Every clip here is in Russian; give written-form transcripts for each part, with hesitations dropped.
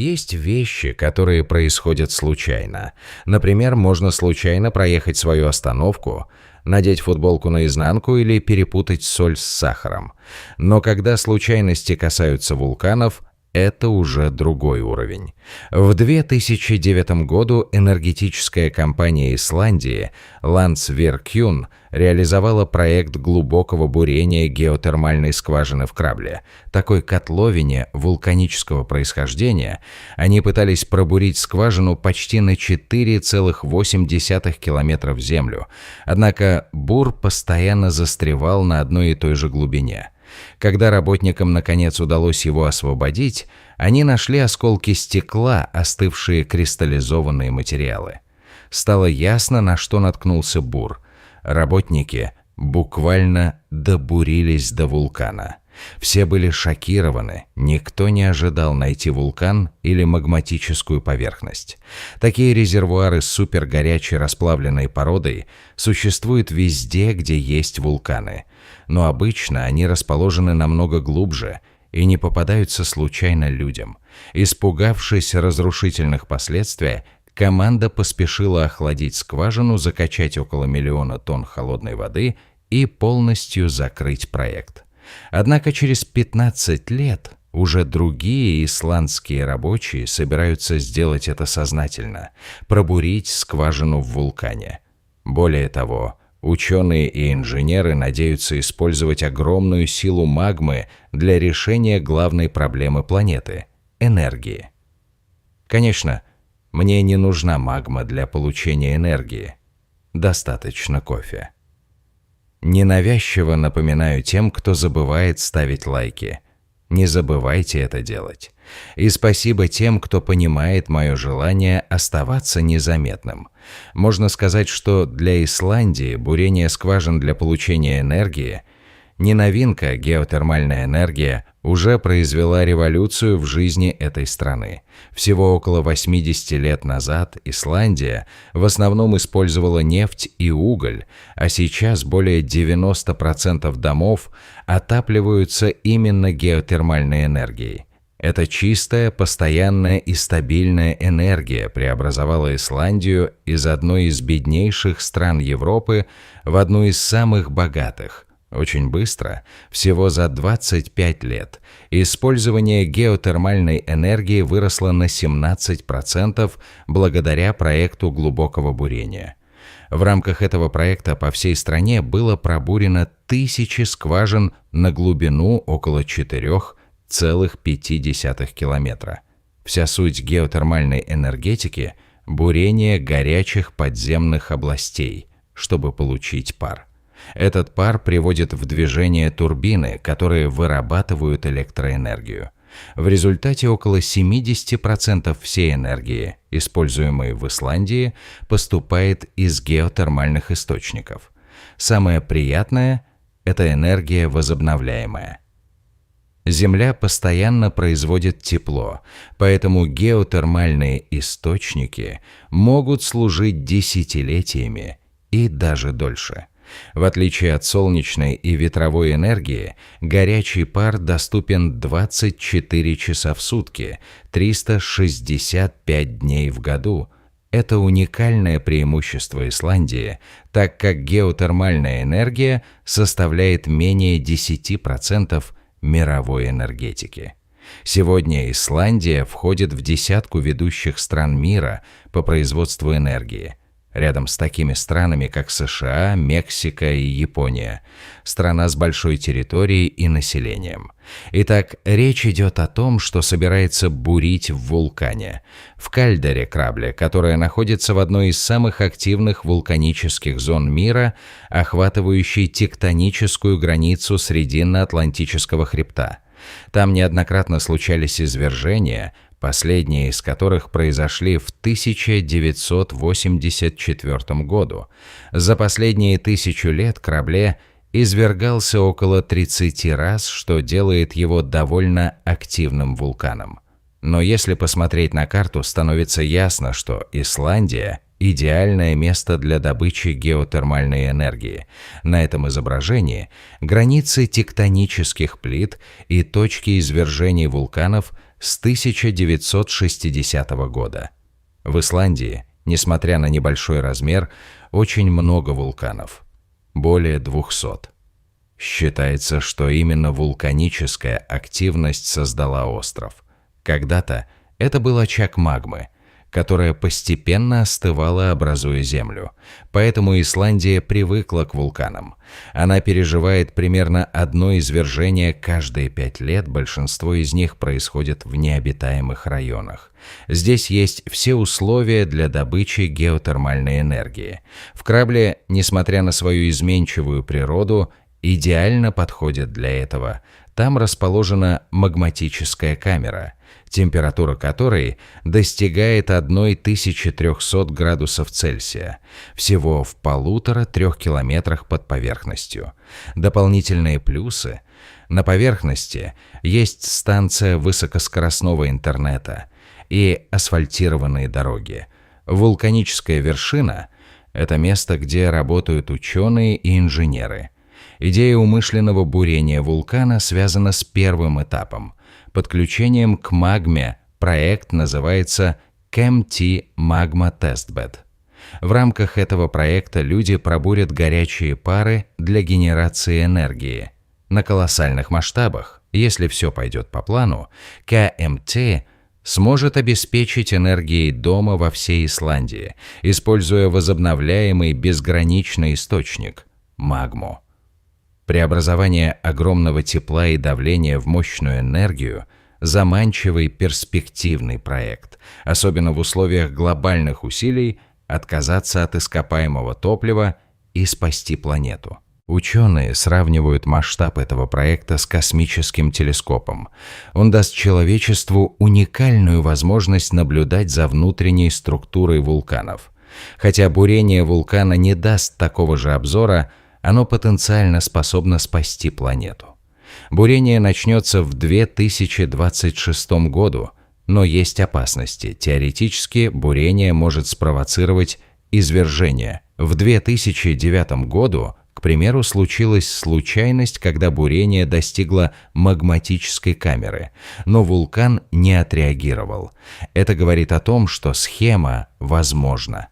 Есть вещи, которые происходят случайно. Например, можно случайно проехать свою остановку, надеть футболку наизнанку или перепутать соль с сахаром. Но когда случайности касаются вулканов, это уже другой уровень. В 2009 году энергетическая компания Исландии Landsvirkjun реализовала проект глубокого бурения геотермальной скважины в Крабле. Такой котловине вулканического происхождения они пытались пробурить скважину почти на 4,8 километра в землю. Однако бур постоянно застревал на одной и той же глубине. Когда работникам наконец удалось его освободить, они нашли осколки стекла, остывшие кристаллизованные материалы. Стало ясно, на что наткнулся бур. Работники буквально добурились до вулкана. Все были шокированы, никто не ожидал найти вулкан или магматическую поверхность. Такие резервуары с супергорячей расплавленной породой существуют везде, где есть вулканы. Но обычно они расположены намного глубже и не попадаются случайно людям. Испугавшись разрушительных последствий, команда поспешила охладить скважину, закачать около 1 миллиона тонн холодной воды и полностью закрыть проект. Однако через 15 лет уже другие исландские рабочие собираются сделать это сознательно – пробурить скважину в вулкане. Более того, ученые и инженеры надеются использовать огромную силу магмы для решения главной проблемы планеты – энергии. Конечно, мне не нужна магма для получения энергии. Достаточно кофе. Ненавязчиво напоминаю тем, кто забывает ставить лайки. Не забывайте это делать. И спасибо тем, кто понимает мое желание оставаться незаметным. Можно сказать, что для Исландии бурение скважин для получения энергии не новинка. Геотермальная энергия уже произвела революцию в жизни этой страны. Всего около 80 лет назад Исландия в основном использовала нефть и уголь, а сейчас более 90% домов отапливаются именно геотермальной энергией. Эта чистая, постоянная и стабильная энергия преобразовала Исландию из одной из беднейших стран Европы в одну из самых богатых. Очень быстро, всего за 25 лет, использование геотермальной энергии выросло на 17% благодаря проекту глубокого бурения. В рамках этого проекта по всей стране было пробурено тысячи скважин на глубину около 4,5 километра. Вся суть геотермальной энергетики – бурение горячих подземных областей, чтобы получить пар. Этот пар приводит в движение турбины, которые вырабатывают электроэнергию. В результате около 70% всей энергии, используемой в Исландии, поступает из геотермальных источников. Самое приятное – это энергия возобновляемая. Земля постоянно производит тепло, поэтому геотермальные источники могут служить десятилетиями и даже дольше. В отличие от солнечной и ветровой энергии, горячий пар доступен 24 часа в сутки, 365 дней в году. Это уникальное преимущество Исландии, так как геотермальная энергия составляет менее 10% мировой энергетики. Сегодня Исландия входит в десятку ведущих стран мира по производству энергии. Рядом с такими странами, как США, Мексика и Япония. Страна с большой территорией и населением. Итак, речь идет о том, что собирается бурить в вулкане. В кальдере Крабле, которая находится в одной из самых активных вулканических зон мира, охватывающей тектоническую границу Срединно-Атлантического хребта. Там неоднократно случались извержения, последние из которых произошли в 1984 году. За последние 1000 лет Крабле извергался около 30 раз, что делает его довольно активным вулканом. Но если посмотреть на карту, становится ясно, что Исландия – идеальное место для добычи геотермальной энергии. На этом изображении границы тектонических плит и точки извержений вулканов с 1960 года. В Исландии, несмотря на небольшой размер, очень много вулканов. Более 200. Считается, что именно вулканическая активность создала остров. Когда-то это был очаг магмы, которая постепенно остывала, образуя землю. Поэтому Исландия привыкла к вулканам. Она переживает примерно одно извержение каждые 5 лет, большинство из них происходит в необитаемых районах. Здесь есть все условия для добычи геотермальной энергии. В Крабле, несмотря на свою изменчивую природу, идеально подходит для этого. Там расположена магматическая камера, температура которой достигает 1300 градусов Цельсия, всего в 1,5–3 километрах под поверхностью. Дополнительные плюсы: на поверхности есть станция высокоскоростного интернета и асфальтированные дороги. Вулканическая вершина – это место, где работают ученые и инженеры. Идея умышленного бурения вулкана связана с первым этапом – подключением к магме. Проект называется CAMT Magma Testbed. В рамках этого проекта люди пробурят горячие пары для генерации энергии. На колоссальных масштабах, если все пойдет по плану, CAMT сможет обеспечить энергией дома во всей Исландии, используя возобновляемый безграничный источник – магму. Преобразование огромного тепла и давления в мощную энергию – заманчивый перспективный проект, особенно в условиях глобальных усилий отказаться от ископаемого топлива и спасти планету. Ученые сравнивают масштаб этого проекта с космическим телескопом. Он даст человечеству уникальную возможность наблюдать за внутренней структурой вулканов. Хотя бурение вулкана не даст такого же обзора, оно потенциально способно спасти планету. Бурение начнется в 2026 году, но есть опасности. Теоретически бурение может спровоцировать извержение. В 2009 году, к примеру, случилась случайность, когда бурение достигло магматической камеры, но вулкан не отреагировал. Это говорит о том, что схема возможна.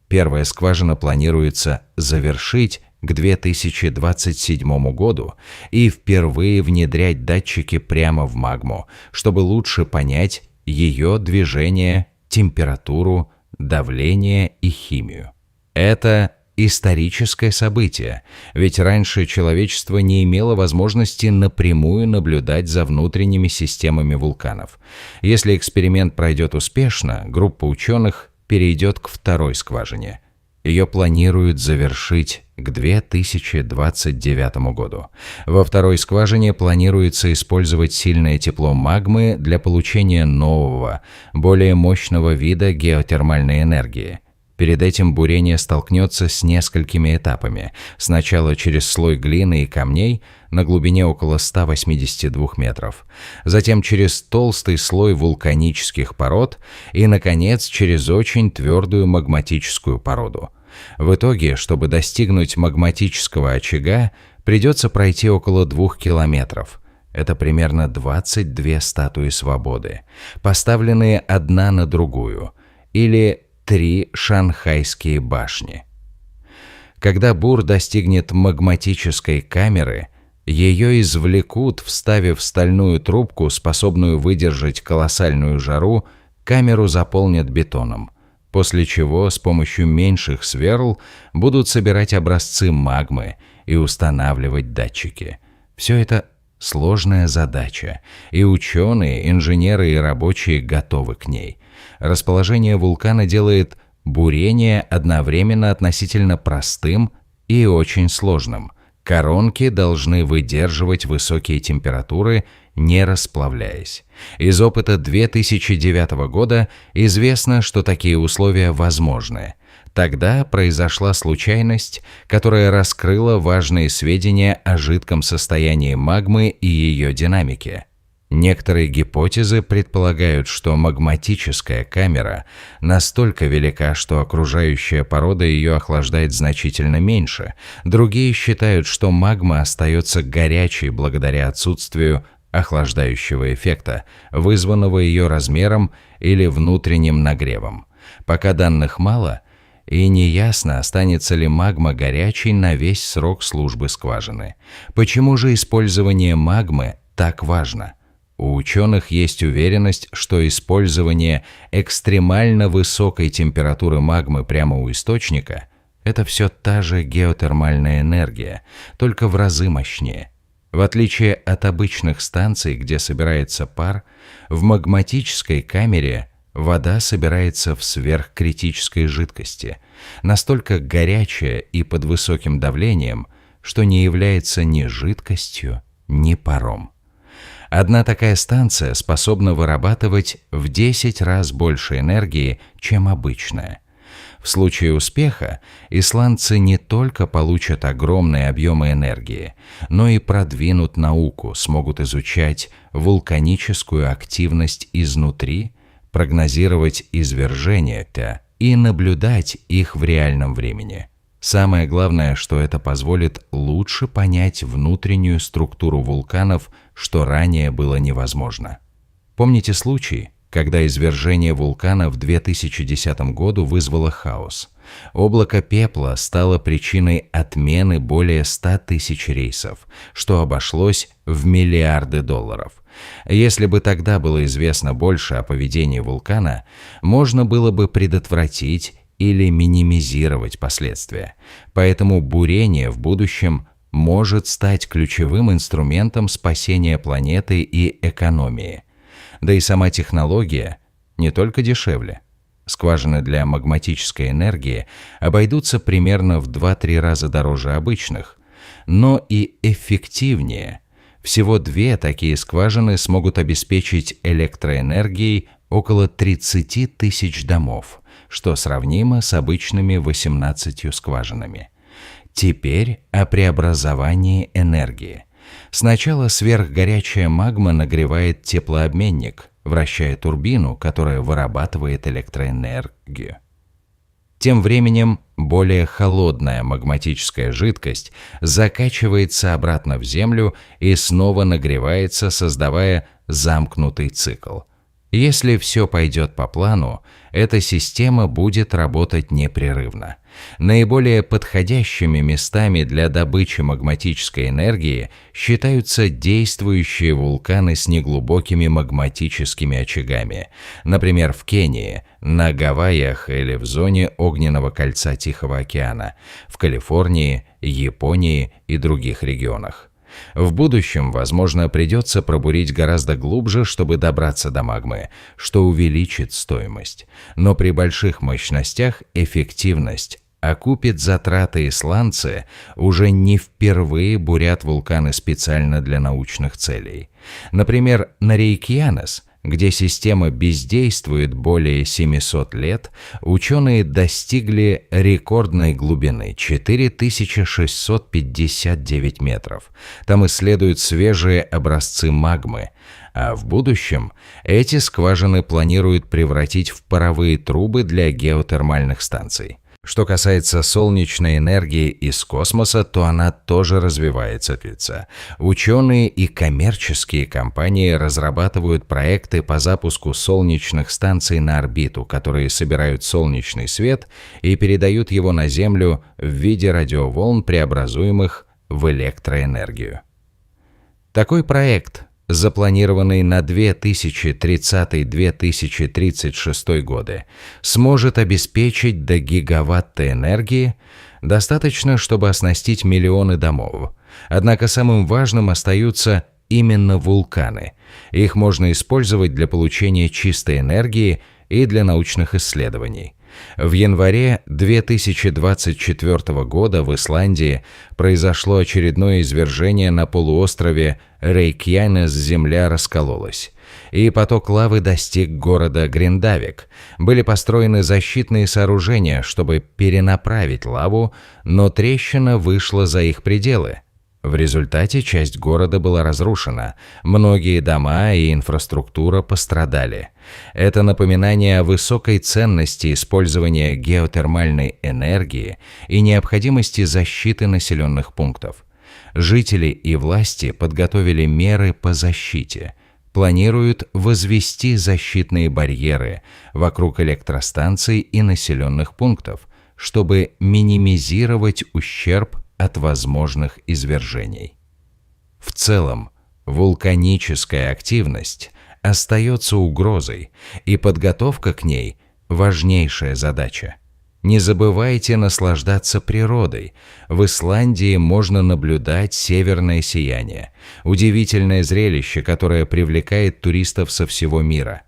Первая скважина планируется завершить к 2027 году и впервые внедрять датчики прямо в магму, чтобы лучше понять ее движение, температуру, давление и химию. Это историческое событие, ведь раньше человечество не имело возможности напрямую наблюдать за внутренними системами вулканов. Если эксперимент пройдет успешно, группа ученых перейдет к второй скважине. Ее планируют завершить к 2029 году. Во второй скважине планируется использовать сильное тепло магмы для получения нового, более мощного вида геотермальной энергии. Перед этим бурение столкнется с несколькими этапами. Сначала через слой глины и камней на глубине около 182 метров, затем через толстый слой вулканических пород и, наконец, через очень твердую магматическую породу. В итоге, чтобы достигнуть магматического очага, придется пройти около 2 километров. Это примерно 22 статуи свободы, поставленные одна на другую, или 3 шанхайские башни. Когда бур достигнет магматической камеры, ее извлекут, вставив стальную трубку, способную выдержать колоссальную жару, камеру заполнят бетоном, после чего с помощью меньших сверл будут собирать образцы магмы и устанавливать датчики. Все это сложная задача, и ученые, инженеры и рабочие готовы к ней. Расположение вулкана делает бурение одновременно относительно простым и очень сложным. Коронки должны выдерживать высокие температуры, не расплавляясь. Из опыта 2009 года известно, что такие условия возможны. Тогда произошла случайность, которая раскрыла важные сведения о жидком состоянии магмы и ее динамике. Некоторые гипотезы предполагают, что магматическая камера настолько велика, что окружающая порода ее охлаждает значительно меньше. Другие считают, что магма остается горячей благодаря отсутствию охлаждающего эффекта, вызванного ее размером или внутренним нагревом. Пока данных мало, и неясно, останется ли магма горячей на весь срок службы скважины. Почему же использование магмы так важно? У ученых есть уверенность, что использование экстремально высокой температуры магмы прямо у источника – это все та же геотермальная энергия, только в разы мощнее. В отличие от обычных станций, где собирается пар, в магматической камере вода собирается в сверхкритической жидкости, настолько горячая и под высоким давлением, что не является ни жидкостью, ни паром. Одна такая станция способна вырабатывать в 10 раз больше энергии, чем обычная. В случае успеха исландцы не только получат огромные объемы энергии, но и продвинут науку, смогут изучать вулканическую активность изнутри, прогнозировать извержения и наблюдать их в реальном времени. Самое главное, что это позволит лучше понять внутреннюю структуру вулканов, что ранее было невозможно. Помните случай, когда извержение вулкана в 2010 году вызвало хаос? Облако пепла стало причиной отмены более 100 тысяч рейсов, что обошлось в миллиарды долларов. Если бы тогда было известно больше о поведении вулкана, можно было бы предотвратить или минимизировать последствия. Поэтому бурение в будущем может стать ключевым инструментом спасения планеты и экономии. Да и сама технология не только дешевле. Скважины для магматической энергии обойдутся примерно в 2-3 раза дороже обычных, но и эффективнее. Всего 2 такие скважины смогут обеспечить электроэнергией около 30 тысяч домов, что сравнимо с обычными 18 скважинами. Теперь о преобразовании энергии. Сначала сверхгорячая магма нагревает теплообменник, вращая турбину, которая вырабатывает электроэнергию. Тем временем более холодная магматическая жидкость закачивается обратно в землю и снова нагревается, создавая замкнутый цикл. Если все пойдет по плану, эта система будет работать непрерывно. Наиболее подходящими местами для добычи магматической энергии считаются действующие вулканы с неглубокими магматическими очагами, например, в Кении, на Гавайях или в зоне огненного кольца Тихого океана, в Калифорнии, Японии и других регионах. В будущем, возможно, придется пробурить гораздо глубже, чтобы добраться до магмы, что увеличит стоимость. Но при больших мощностях эффективность окупит затраты. Исландцы уже не впервые бурят вулканы специально для научных целей. Например, на Рейкьянес, где система бездействует более 700 лет, ученые достигли рекордной глубины 4659 метров. Там исследуют свежие образцы магмы, а в будущем эти скважины планируют превратить в паровые трубы для геотермальных станций. Что касается солнечной энергии из космоса, то она тоже развивается. Ученые и коммерческие компании разрабатывают проекты по запуску солнечных станций на орбиту, которые собирают солнечный свет и передают его на Землю в виде радиоволн, преобразуемых в электроэнергию. Такой проект, запланированный на 2030-2036 годы, сможет обеспечить до гигаватта энергии, достаточно, чтобы оснастить миллионы домов. Однако самым важным остаются именно вулканы. Их можно использовать для получения чистой энергии и для научных исследований. В январе 2024 года в Исландии произошло очередное извержение на полуострове Рейкьянес, земля раскололась, и поток лавы достиг города Гриндавик. Были построены защитные сооружения, чтобы перенаправить лаву, но трещина вышла за их пределы. В результате часть города была разрушена, многие дома и инфраструктура пострадали. Это напоминание о высокой ценности использования геотермальной энергии и необходимости защиты населенных пунктов. Жители и власти подготовили меры по защите. Планируют возвести защитные барьеры вокруг электростанций и населенных пунктов, чтобы минимизировать ущерб от возможных извержений. В целом, вулканическая активность остается угрозой, и подготовка к ней – важнейшая задача. Не забывайте наслаждаться природой. В Исландии можно наблюдать северное сияние. Удивительное зрелище, которое привлекает туристов со всего мира.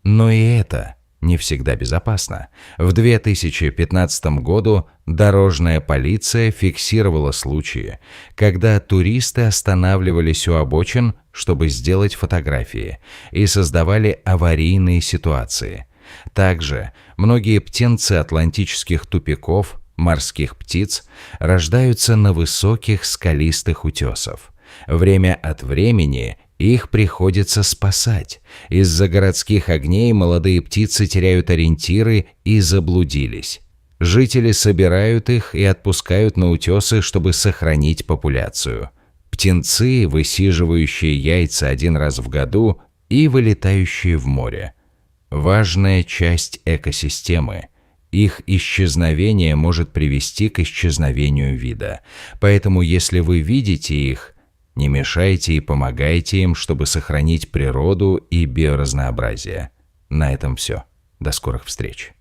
Но и это не всегда безопасно. В 2015 году дорожная полиция фиксировала случаи, когда туристы останавливались у обочин, чтобы сделать фотографии, и создавали аварийные ситуации. Также многие птенцы атлантических тупиков, морских птиц, рождаются на высоких скалистых утесах. Время от времени их приходится спасать. Из-за городских огней молодые птицы теряют ориентиры и заблудились. Жители собирают их и отпускают на утесы, чтобы сохранить популяцию. Птенцы, высиживающие яйца один раз в году и вылетающие в море. Важная часть экосистемы. Их исчезновение может привести к исчезновению вида. Поэтому, если вы видите их, не мешайте и помогайте им, чтобы сохранить природу и биоразнообразие. На этом все. До скорых встреч.